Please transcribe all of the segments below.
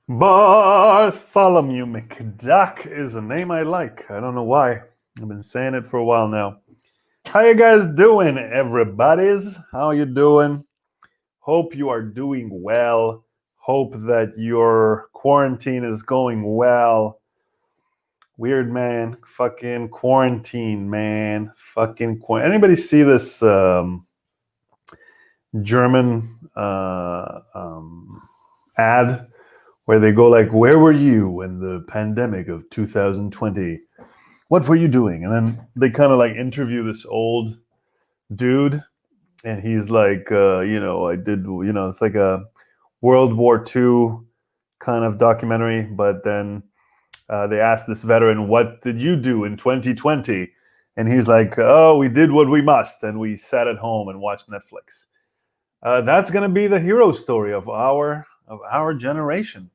Bartholomew McDuck is a name I like. I don't know why. I've been saying it for a while now. How you guys doing, everybody's? How you doing? Hope you are doing well. Hope that your quarantine is going well. Weird, man. Fucking quarantine, man. Fucking quarantine. Anybody see this German ad where they go like, "Where were you in the pandemic of 2020? What were you doing?" And then they kind of like interview this old dude, and he's like, I did, it's like a World War II kind of documentary. But then they asked this veteran, "What did you do in 2020?" And he's like, "Oh, we did what we must, and we sat at home and watched Netflix." That's going to be the hero story of our generation.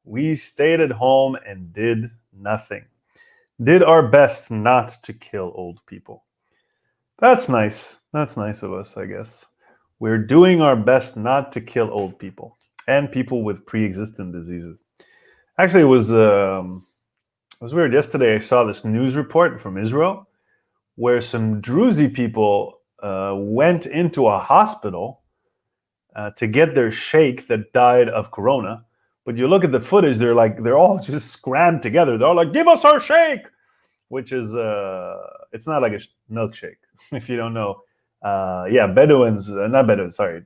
We stayed at home and did nothing. Did our best not to kill old people. That's nice. That's nice of us, I guess. We're doing our best not to kill old people and people with pre-existing diseases. Actually, it was weird. Yesterday, I saw this news report from Israel where some Druzi people went into a hospital to get their sheikh that died of corona. But you look at the footage; they're all just scrammed together. They're all like, "Give us our sheikh," which is it's not like a milkshake if you don't know. Yeah, Bedouins, not Bedouins, sorry,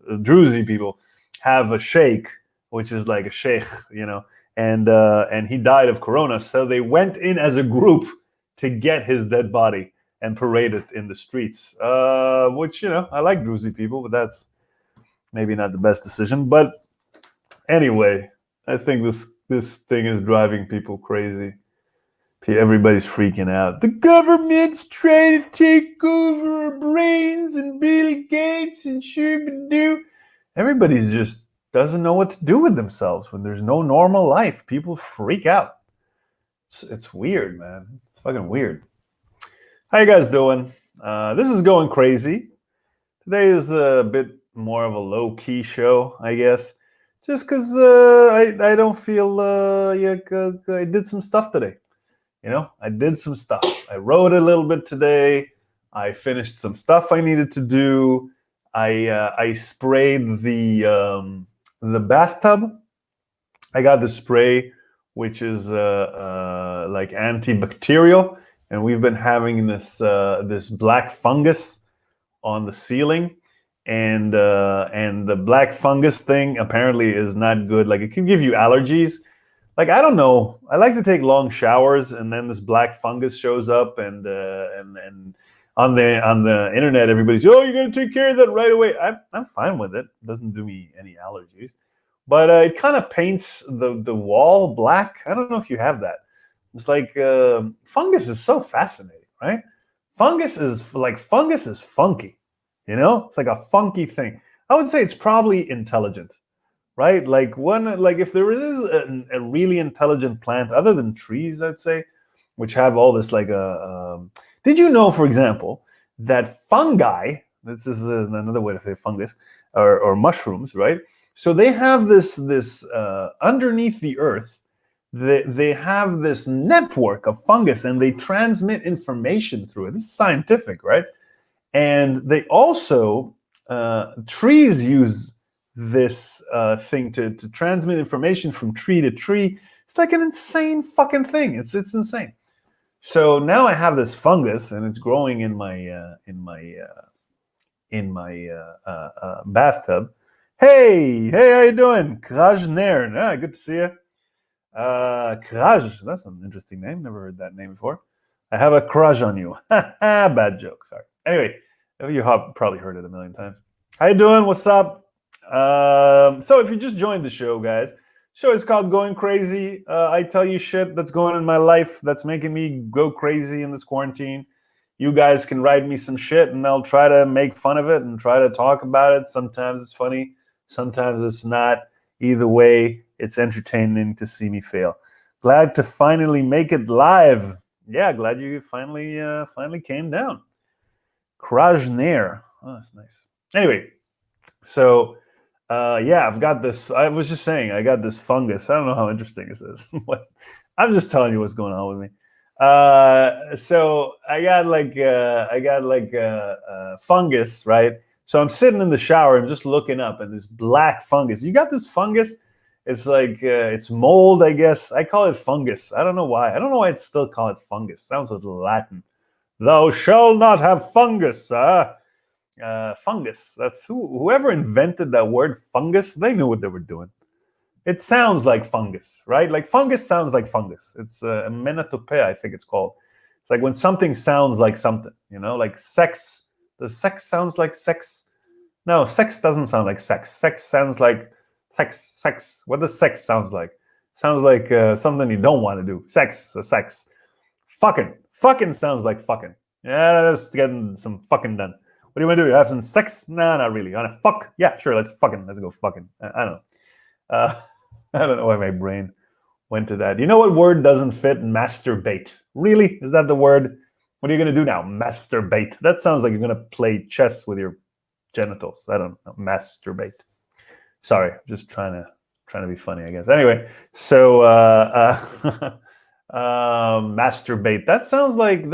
Druzi people have a sheikh, which is like a sheikh, and he died of corona, so they went in as a group to get his dead body and parade it in the streets. Which I like Druzi people, but that's maybe not the best decision. But anyway, I think this thing is driving people crazy. Everybody's freaking out. The government's trying to take over our brains, and Bill Gates and Shubidoo. Everybody's just doesn't know what to do with themselves when there's no normal life. People freak out. It's weird, man. It's fucking weird. How you guys doing? This is going crazy. Today is a bit more of a low-key show, I guess. Just because I don't feel I did some stuff today. I did some stuff. I wrote a little bit today. I finished some stuff I needed to do. I sprayed the bathtub. I got the spray, which is like antibacterial, and we've been having this black fungus on the ceiling, and the black fungus thing apparently is not good. Like, it can give you allergies. Like, I don't know. I like to take long showers, and then this black fungus shows up, and on the internet, everybody's, "Oh, you're gonna take care of that right away." I'm fine with it. It doesn't do me any allergies, but it kind of paints the wall black. I don't know if you have that. It's like fungus is so fascinating, right? Fungus is funky. It's like a funky thing. I would say it's probably intelligent, right? Like if there is a really intelligent plant other than trees, I'd say, which have all this did you know, for example, that fungi, this is another way to say fungus, or mushrooms, right? So they have this underneath the earth, they have this network of fungus, and they transmit information through it. This is scientific, right? And they also trees use this thing to transmit information from tree to tree. It's like an insane fucking thing. It's insane. So now I have this fungus, and it's growing in my bathtub. Hey, how you doing, Krajner? Good to see you. Kraj, that's an interesting name. Never heard that name before. I have a crush on you. Bad joke. Sorry. Anyway, you have probably heard it a million times. How you doing? What's up? So if you just joined the show, guys, show is called Going Crazy. I tell you shit that's going on in my life that's making me go crazy in this quarantine. You guys can write me some shit, and I'll try to make fun of it and try to talk about it. Sometimes it's funny, sometimes it's not. Either way, it's entertaining to see me fail. Glad to finally make it live. Yeah, glad you finally came down. Krajner. Oh, that's nice. Anyway, so Yeah, I've got this. I was just saying, I got this fungus. I don't know how interesting this is. I'm just telling you what's going on with me. So I got like fungus, right? So I'm sitting in the shower. I'm just looking up, and this black fungus. You got this fungus? It's like it's mold, I guess. I call it fungus. I don't know why. I don't know why I still call it fungus. Sounds a little Latin. Thou shalt not have fungus, fungus. That's whoever invented that word fungus. They knew what they were doing. It sounds like fungus, right? Like fungus sounds like fungus. It's a menatope, I think it's called. It's like when something sounds like something, like sex. Does sex sounds like sex? No, sex doesn't sound like sex. Sex sounds like sex. What does sex sounds like? Sounds like something you don't want to do. Sex. Fucking sounds like fucking. Yeah, just getting some fucking done. What do you want to do? You have some sex? Nah, not really. You want to fuck? Yeah, sure. Let's go fucking. I don't know. I don't know why my brain went to that. You know what word doesn't fit? Masturbate. Really? Is that the word? What are you going to do now? Masturbate. That sounds like you're going to play chess with your genitals. I don't know. Masturbate. Sorry, I'm just trying to be funny, I guess. Anyway, so masturbate. That sounds like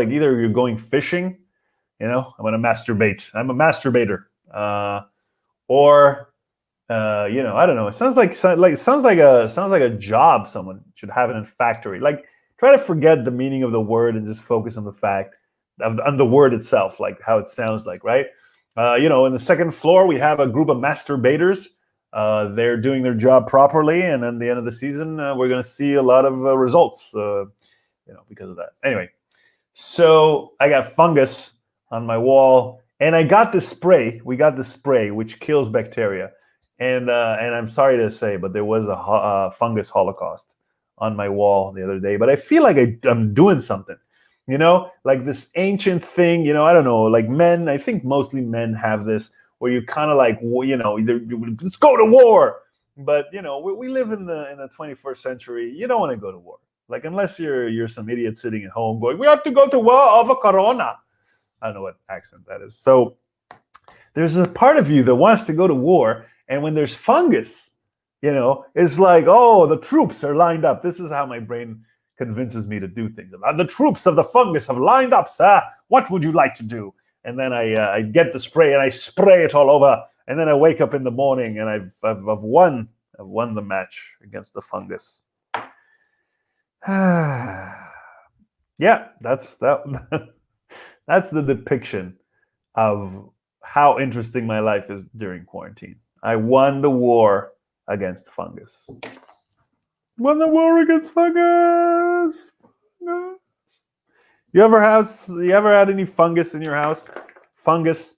either you're going fishing. I'm going to masturbate. I'm a masturbator. Or I don't know. It sounds like a job someone should have in a factory. Like, try to forget the meaning of the word and just focus on the fact on the word itself, like how it sounds like, right? In the second floor we have a group of masturbators. They're doing their job properly, and at the end of the season, we're going to see a lot of results. Because of that. Anyway, so I got fungus on my wall, and I got this spray. We got this spray which kills bacteria. And I'm sorry to say, but there was a fungus holocaust on my wall the other day. But I feel like I'm doing something, like this ancient thing. I don't know, like men. I think mostly men have this, where you kind of like, let's go to war. But we live in the 21st century. You don't want to go to war, like unless you're some idiot sitting at home going, we have to go to war over Corona. I don't know what accent that is. So there's a part of you that wants to go to war. And when there's fungus, it's like, oh, the troops are lined up. This is how my brain convinces me to do things. The troops of the fungus have lined up, sir. What would you like to do? And then I get the spray and I spray it all over. And then I wake up in the morning and I've won. I've won the match against the fungus. Yeah, that's that. That's the depiction of how interesting my life is during quarantine. I won the war against fungus. Won the war against fungus. You ever had any fungus in your house? Fungus.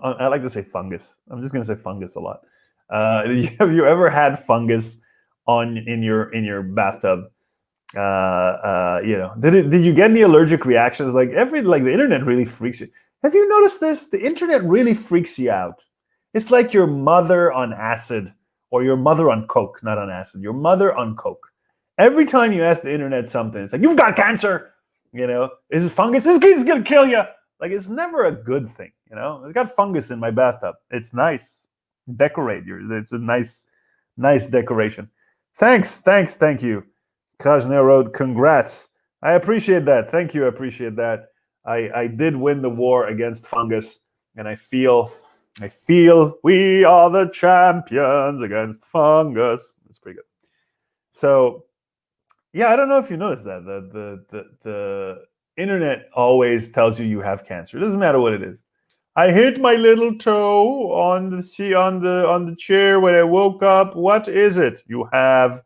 I like to say fungus. I'm just going to say fungus a lot. Have you ever had fungus in your bathtub? Did you get any allergic reactions? Like the internet really freaks you. Have you noticed this? The internet really freaks you out. It's like your mother on acid, or your mother on coke, not on acid. Your mother on coke. Every time you ask the internet something, it's like, you've got cancer. Is it fungus? This kid's gonna kill you. Like, it's never a good thing. It's got fungus in my bathtub. It's nice. Decorate it's a nice decoration. Thanks. Thank you. Krasner Road, congrats. I appreciate that. Thank you. I appreciate that. I did win the war against fungus, and I feel we are the champions against fungus. That's pretty good. So, yeah, I don't know if you noticed that the internet always tells you have cancer. It doesn't matter what it is. I hit my little toe on the chair when I woke up. What is it? You have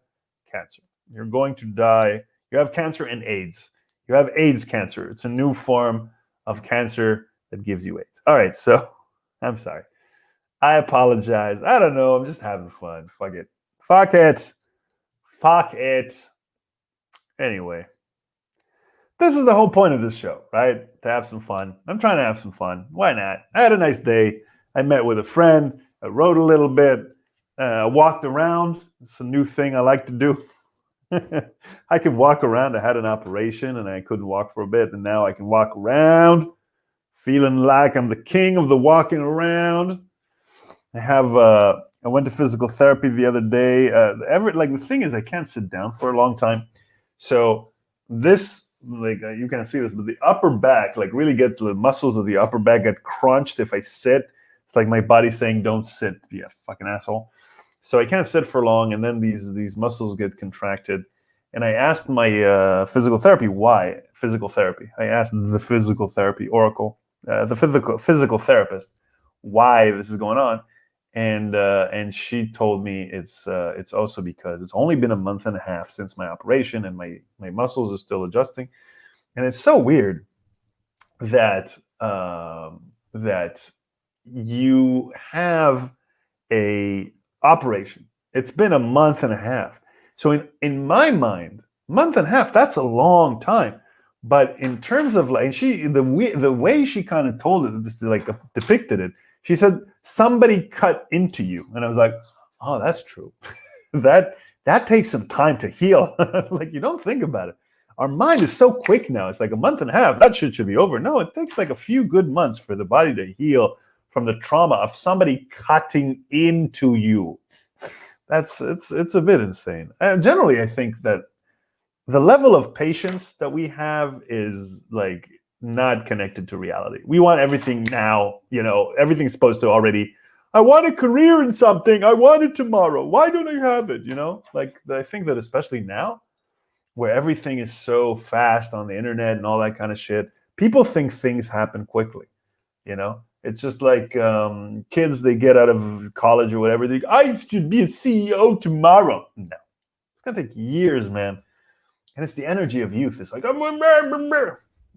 cancer. You're going to die. You have cancer and AIDS. You have AIDS cancer. It's a new form of cancer that gives you AIDS. All right, so I'm sorry. I apologize. I don't know. I'm just having fun. Fuck it. Anyway, this is the whole point of this show, right? To have some fun. I'm trying to have some fun. Why not? I had a nice day. I met with a friend. I wrote a little bit. Walked around. It's a new thing I like to do. I can walk around. I had an operation and I couldn't walk for a bit. And now I can walk around feeling like I'm the king of the walking around. I have I went to physical therapy the other day. The thing is, I can't sit down for a long time. So this, you can't see this, but the upper back, like really get the muscles of the upper back get crunched if I sit. It's like my body saying, "Don't sit, you fucking asshole." So I can't sit for long, and then these muscles get contracted. And I asked my physical therapy why physical therapy. I asked the physical therapy oracle, the physical therapist, why this is going on, and she told me it's also because it's only been a month and a half since my operation, and my muscles are still adjusting, and it's so weird that that you have a operation. It's been a month and a half. So in my mind, month and a half, that's a long time. But in terms of like the way she kind of told it, like depicted it, she said somebody cut into you, and I was like, oh, that's true. that takes some time to heal. Like you don't think about it. Our mind is so quick now. It's like a month and a half. That shit should be over. No, it takes like a few good months for the body to heal from the trauma of somebody cutting into you. It's a bit insane. Generally, I think that the level of patience that we have is like not connected to reality. We want everything now, everything's supposed to already, I want a career in something, I want it tomorrow. Why don't I have it? Like I think that especially now, where everything is so fast on the internet and all that kind of shit, people think things happen quickly, It's just like kids, they get out of college or whatever. They I should be a CEO tomorrow. No, it's going to take years, man. And it's the energy of youth. It's like,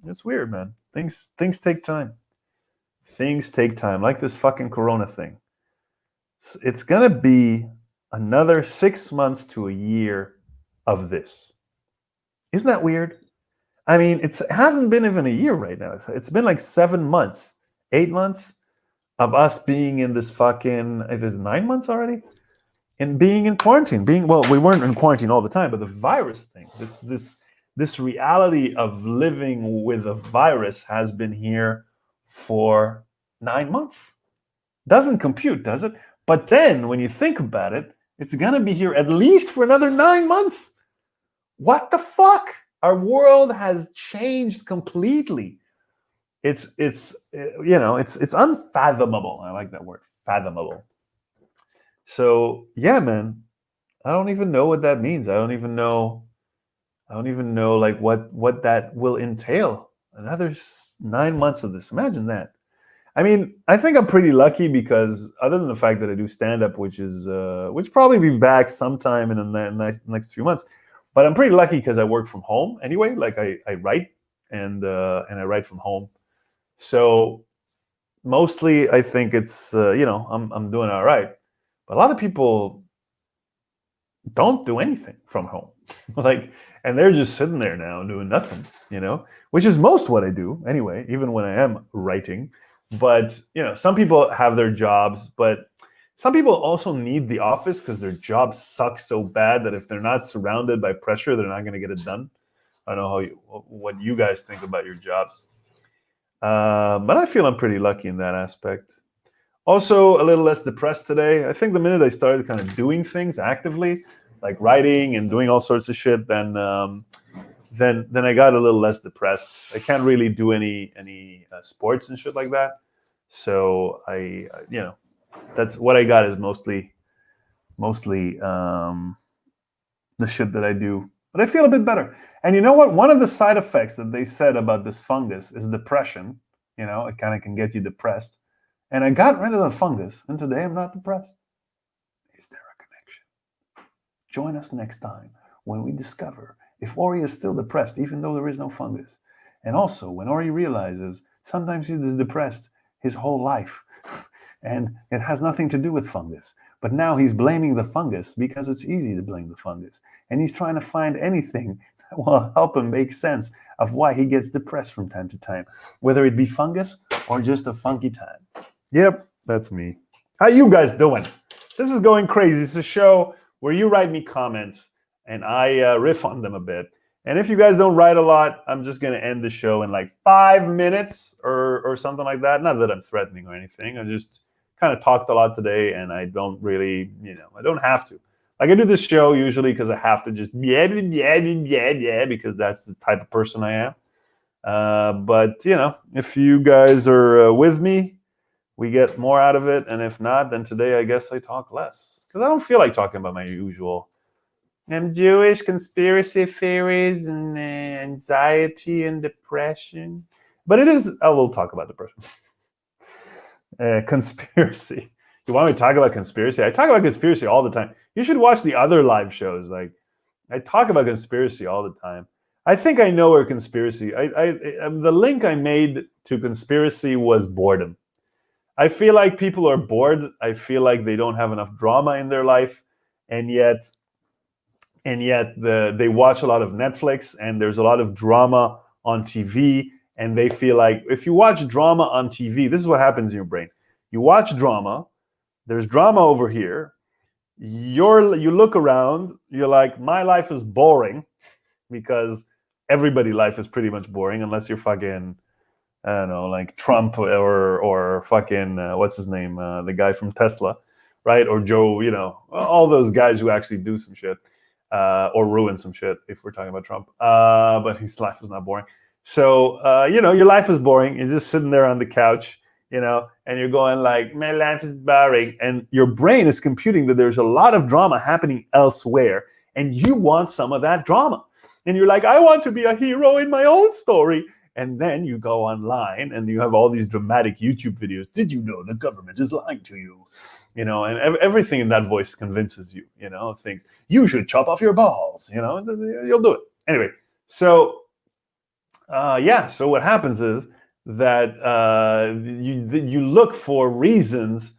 it's weird, man. Things take time. Things take time. Like this fucking Corona thing. It's going to be another 6 months to a year of this. Isn't that weird? I mean, it hasn't been even a year right now. It's been like 7 months. 8 months of us being in this fucking, it is 9 months already, and being in quarantine. We weren't in quarantine all the time, but the virus thing, this reality of living with a virus has been here for 9 months. Doesn't compute, does it? But then when you think about it, it's gonna be here at least for another 9 months. What the fuck? Our world has changed completely. It's unfathomable. I like that word, fathomable. So yeah, man, I don't even know what that means. I don't even know like what that will entail. Another 9 months of this. Imagine that. I mean, I think I'm pretty lucky because other than the fact that I do stand up, which probably be back sometime in the next few months, but I'm pretty lucky because I work from home anyway. Like I write and I write from home. So mostly I think it's I'm doing all right. But a lot of people don't do anything from home. And they're just sitting there now doing nothing, which is most what I do anyway, even when I am writing. But, some people have their jobs, but some people also need the office because their job sucks so bad that if they're not surrounded by pressure, they're not going to get it done. I don't know what you guys think about your jobs. But I feel I'm pretty lucky in that aspect. Also, a little less depressed today. I think the minute I started kind of doing things actively, like writing and doing all sorts of shit, then I got a little less depressed. I can't really do any sports and shit like that. So that's what I got is mostly the shit that I do. But I feel a bit better. And you know what? One of the side effects that they said about this fungus is depression. It kind of can get you depressed. And I got rid of the fungus, and today I'm not depressed. Is there a connection? Join us next time when we discover if Ori is still depressed, even though there is no fungus. And also, when Ori realizes sometimes he is depressed his whole life, and it has nothing to do with fungus. But now he's blaming the fungus because it's easy to blame the fungus. And he's trying to find anything that will help him make sense of why he gets depressed from time to time, whether it be fungus or just a funky time. Yep, that's me. How you guys doing? This is going crazy. It's a show where you write me comments and I riff on them a bit. And if you guys don't write a lot, I'm just going to end the show in like 5 minutes or something like that. Not that I'm threatening or anything. I'm just kind of talked a lot today, and I don't really, I don't have to. Like, I do this show usually because I have to just because that's the type of person I am. But if you guys are with me, we get more out of it, and if not, then today I guess I talk less because I don't feel like talking about my usual. I'm Jewish, conspiracy theories, and anxiety and depression. But it is. I will talk about depression. Conspiracy. You want me to talk about conspiracy? I talk about conspiracy all the time. You should watch the other live shows. Like, I talk about conspiracy all the time. I think I know where conspiracy. The link I made to conspiracy was boredom. I feel like people are bored. I feel like they don't have enough drama in their life, and yet they watch a lot of Netflix, and there's a lot of drama on TV, and they feel like if you watch drama on TV, this is what happens in your brain. You watch drama, there's drama over here. You look around, you're like, my life is boring, because everybody's life is pretty much boring unless you're fucking, I don't know, like Trump or fucking what's his name, the guy from Tesla, right? Or Joe, all those guys who actually do some shit. Or ruin some shit if we're talking about Trump. But his life was not boring. So, your life is boring. You're just sitting there on the couch, and you're going like, my life is boring. And your brain is computing that there's a lot of drama happening elsewhere, and you want some of that drama. And you're like, I want to be a hero in my own story. And then you go online and you have all these dramatic YouTube videos. Did you know the government is lying to you? And everything in that voice convinces you, thinks you should chop off your balls, you'll do it. Anyway, so, so what happens is that you look for reasons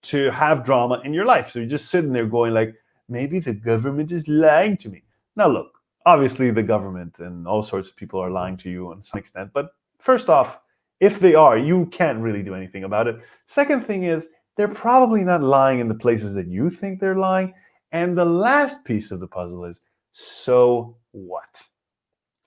to have drama in your life. So you're just sitting there going like, maybe the government is lying to me. Now, look, obviously the government and all sorts of people are lying to you on some extent. But first off, if they are, you can't really do anything about it. Second thing is, they're probably not lying in the places that you think they're lying. And the last piece of the puzzle is, so what?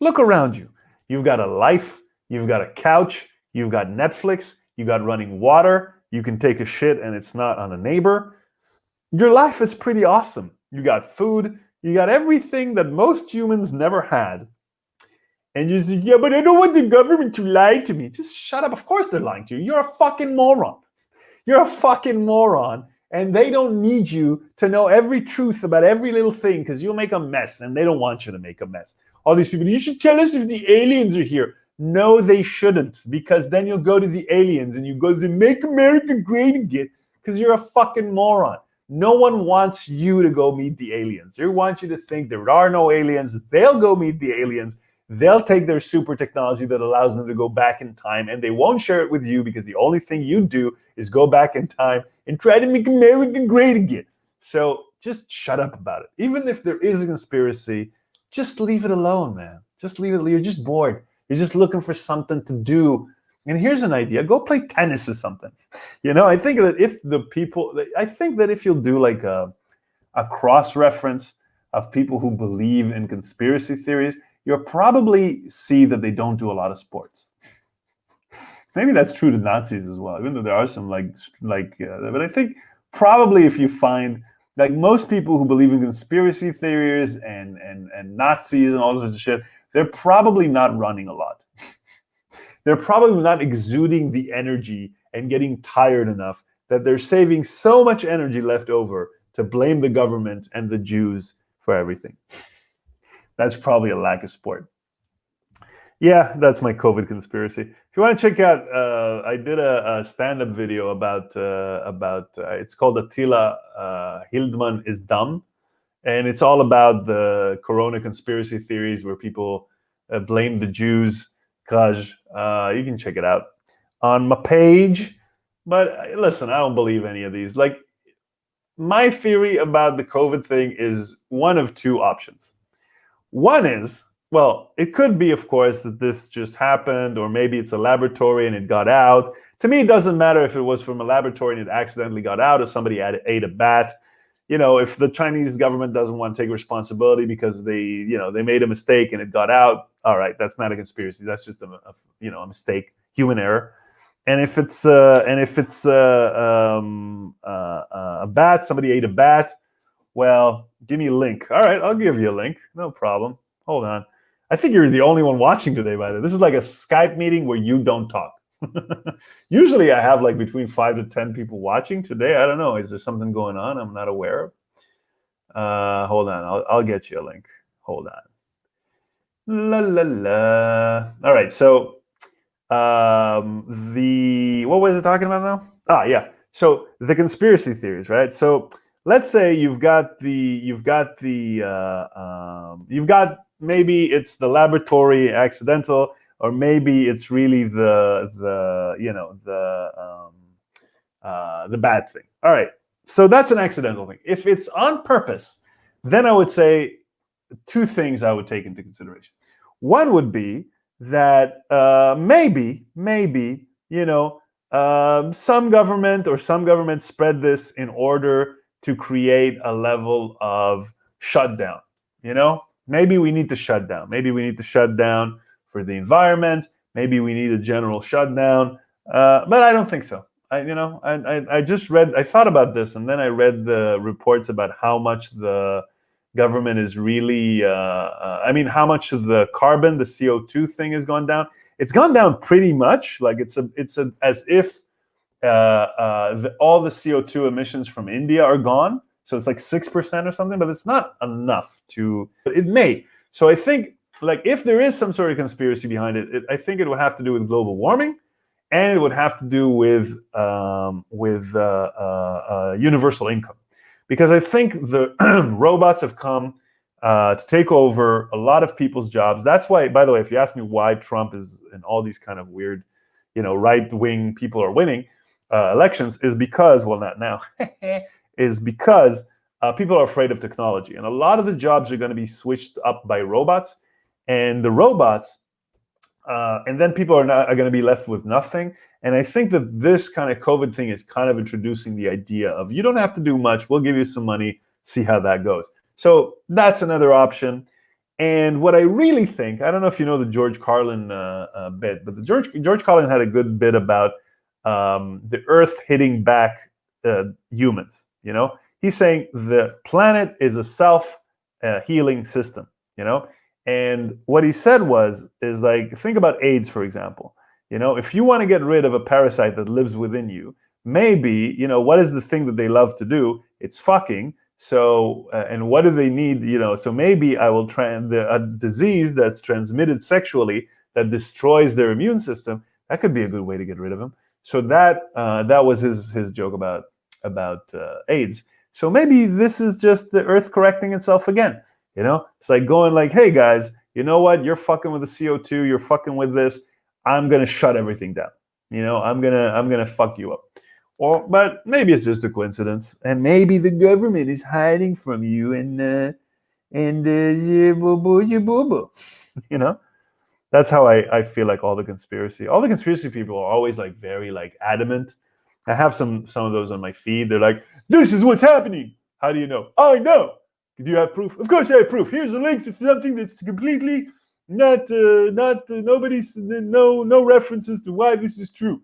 Look around you. You've got a life, you've got a couch, you've got Netflix, you got running water, you can take a shit and it's not on a neighbor. Your life is pretty awesome. You got food, you got everything that most humans never had. And you say, yeah, but I don't want the government to lie to me. Just shut up. Of course they're lying to you. You're a fucking moron. You're a fucking moron, and they don't need you to know every truth about every little thing because you'll make a mess, and they don't want you to make a mess. All these people, you should tell us if the aliens are here. No, they shouldn't, because then you'll go to the aliens and you go to Make America Great Again because you're a fucking moron. No one wants you to go meet the aliens. They want you to think there are no aliens. They'll go meet the aliens. They'll take their super technology that allows them to go back in time, and they won't share it with you because the only thing you do is go back in time and try to make America great again. So just shut up about it. Even if there is a conspiracy, just leave it alone, man. Just leave it. You're just bored. You're just looking for something to do. And here's an idea. Go play tennis or something. I think that if you'll do like a cross-reference of people who believe in conspiracy theories, you'll probably see that they don't do a lot of sports. Maybe that's true to Nazis as well, even though there are some but I think probably if you find like most people who believe in conspiracy theories and Nazis and all sorts of shit, they're probably not running a lot. They're probably not exuding the energy and getting tired enough that they're saving so much energy left over to blame the government and the Jews for everything. That's probably a lack of sport. Yeah, that's my COVID conspiracy. If you want to check out, I did a stand-up video about it's called Attila Hildman is Dumb. And it's all about the corona conspiracy theories where people blame the Jews. Kraj, you can check it out on my page. But listen, I don't believe any of these. Like, my theory about the COVID thing is one of two options. One is, well, it could be, of course, that this just happened, or maybe it's a laboratory and it got out. To me, it doesn't matter if it was from a laboratory and it accidentally got out, or somebody ate a bat. If the Chinese government doesn't want to take responsibility because they made a mistake and it got out, all right, that's not a conspiracy. That's just a mistake, human error. And if it's a bat, somebody ate a bat. Well, give me a link. All right, I'll give you a link. No problem. Hold on. I think you're the only one watching today, by the way. This is like a Skype meeting where you don't talk. Usually I have like between 5 to 10 people watching. Today, I don't know. Is there something going on I'm not aware of? Hold on. I'll get you a link. Hold on. La la la. All right. So what was it talking about now? Yeah. So the conspiracy theories, right? So let's say you've got maybe it's the laboratory accidental, or maybe it's really the bad thing. All right, so that's an accidental thing. If it's on purpose, then I would say two things I would take into consideration. One would be that maybe some government spread this in order to create a level of shutdown. Maybe we need to shut down. Maybe we need to shut down for the environment. Maybe we need a general shutdown. But I don't think so. I thought about this, and then I read the reports about how much the government is really, how much of the carbon, the CO2 thing has gone down. It's gone down pretty much. Like it's as if all the CO2 emissions from India are gone. So it's like 6% or something, but it's not enough it may. So I think like if there is some sort of conspiracy behind it, I think it would have to do with global warming, and it would have to do with universal income. Because I think the robots have come to take over a lot of people's jobs. That's why, by the way, if you ask me why Trump is and all these kind of weird, right-wing people are winning elections, is because, well, not now, is because people are afraid of technology. And a lot of the jobs are going to be switched up by robots. And the robots, and then people are going to be left with nothing. And I think that this kind of COVID thing is kind of introducing the idea of you don't have to do much. We'll give you some money, see how that goes. So that's another option. And what I really think, I don't know if you know the George Carlin bit, but the George Carlin had a good bit about the Earth hitting back humans. He's saying the planet is a self-healing system. And what he said is like, think about AIDS, for example. If you want to get rid of a parasite that lives within you, maybe, what is the thing that they love to do? It's fucking. So, and what do they need? So maybe I will a disease that's transmitted sexually that destroys their immune system. That could be a good way to get rid of them. So that was his joke about AIDS. So maybe this is just the Earth correcting itself again. It's like going like, hey guys, you know what? You're fucking with the CO2. You're fucking with this. I'm gonna shut everything down. I'm gonna fuck you up. But maybe it's just a coincidence, and maybe the government is hiding from you, That's how I feel like all the conspiracy people are always like very like adamant. I have some of those on my feed. They're like, this is what's happening. How do you know? I know. Do you have proof? Of course I have proof. Here's a link to something that's completely no references to why this is true.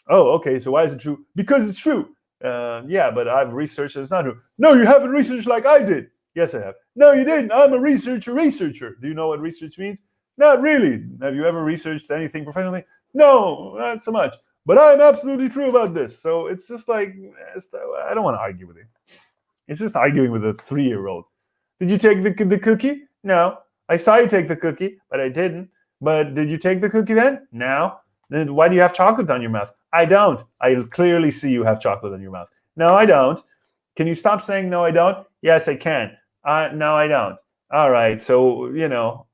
Oh, okay. So why is it true? Because it's true. Yeah, but I've researched it's not true. No, you haven't researched like I did. Yes, I have. No, you didn't. I'm a researcher. Do you know what research means? Not really. Have you ever researched anything professionally? No, not so much. But I'm absolutely true about this. So it's just like, I don't want to argue with it. It's just arguing with a 3-year-old. Did you take the cookie? No. I saw you take the cookie, but I didn't. But did you take the cookie then? No. Then why do you have chocolate on your mouth? I don't. I clearly see you have chocolate on your mouth. No, I don't. Can you stop saying no, I don't? Yes, I can. No, I don't. All right. So,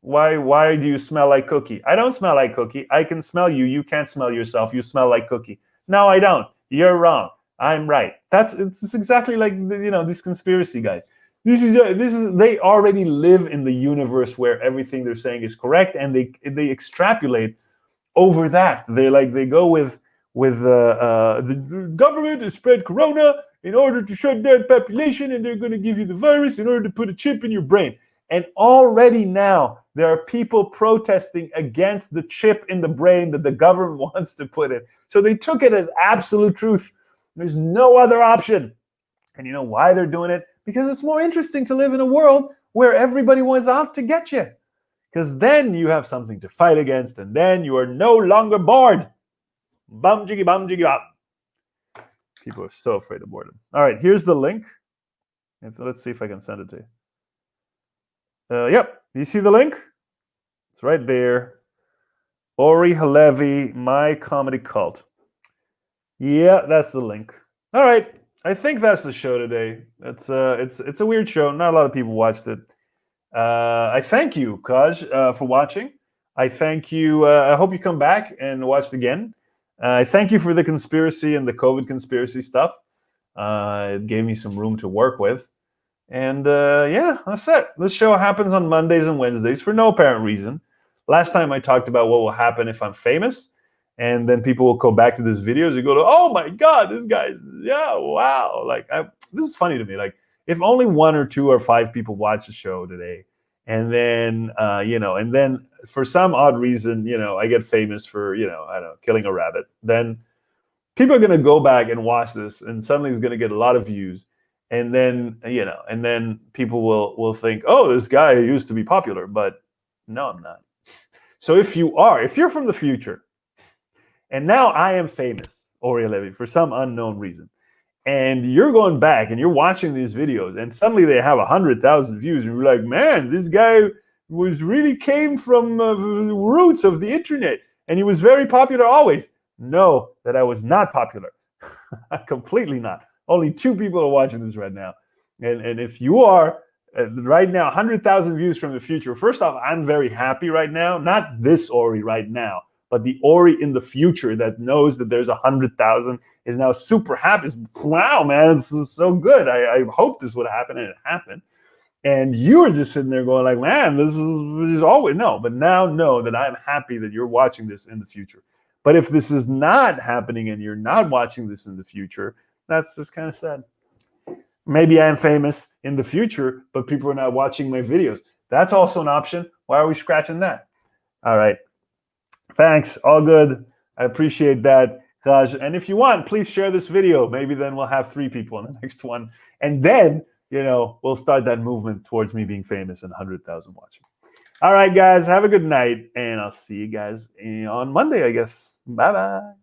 why do you smell like cookie? I don't smell like cookie. I can smell you. You can't smell yourself. You smell like cookie. No, I don't. You're wrong. I'm right. It's exactly like these conspiracy guys. This is they already live in the universe where everything they're saying is correct, and they extrapolate over that. They go with the government has spread corona in order to shut down population, and they're going to give you the virus in order to put a chip in your brain. And already now, there are people protesting against the chip in the brain that the government wants to put in. So they took it as absolute truth. There's no other option. And you know why they're doing it? Because it's more interesting to live in a world where everybody was out to get you. Because then you have something to fight against, and then you are no longer bored. Bum jiggy bum jiggy bum. People are so afraid of boredom. All right, here's the link. Let's see if I can send it to you. Yep, you see the link? It's right there. Ori Halevi, My Comedy Cult. Yeah, that's the link. All right, I think that's the show today. It's a weird show. Not a lot of people watched it. I thank you, Kaj, for watching. I thank you. I hope you come back and watch it again. I thank you for the conspiracy and the COVID conspiracy stuff. It gave me some room to work with. And yeah, that's it. This show happens on Mondays and Wednesdays for no apparent reason. Last time I talked about what will happen if I'm famous. And then people will go back to this videos and go to, oh my God, this guy's, yeah, wow. Like, this is funny to me. Like, if only 1 or 2 or 5 people watch the show today, and then, and then for some odd reason, I get famous for, I don't know, killing a rabbit, then people are going to go back and watch this, and suddenly it's going to get a lot of views. And then, and then people will think, oh, this guy used to be popular, but no, I'm not. So if you're from the future, and now I am famous, Ori Halevi, for some unknown reason, and you're going back and you're watching these videos, and suddenly they have 100,000 views, and you're like, man, this guy really came from the roots of the internet, and he was very popular always. Know that I was not popular. Completely not. Only 2 people are watching this right now. And if you are right now, 100,000 views from the future, first off, I'm very happy right now. Not this Ori right now, but the Ori in the future that knows that there's 100,000 is now super happy. Wow, man, this is so good. I hope this would happen, and it happened. And you were just sitting there going like, man, this is always, no. But now know that I'm happy that you're watching this in the future. But if this is not happening and you're not watching this in the future, that's just kind of sad. Maybe I am famous in the future, but people are not watching my videos. That's also an option. Why are we scratching that? All right. Thanks. All good. I appreciate that, Raj. And if you want, please share this video. Maybe then we'll have 3 people in the next one. And then, we'll start that movement towards me being famous and 100,000 watching. All right, guys. Have a good night. And I'll see you guys on Monday, I guess. Bye-bye.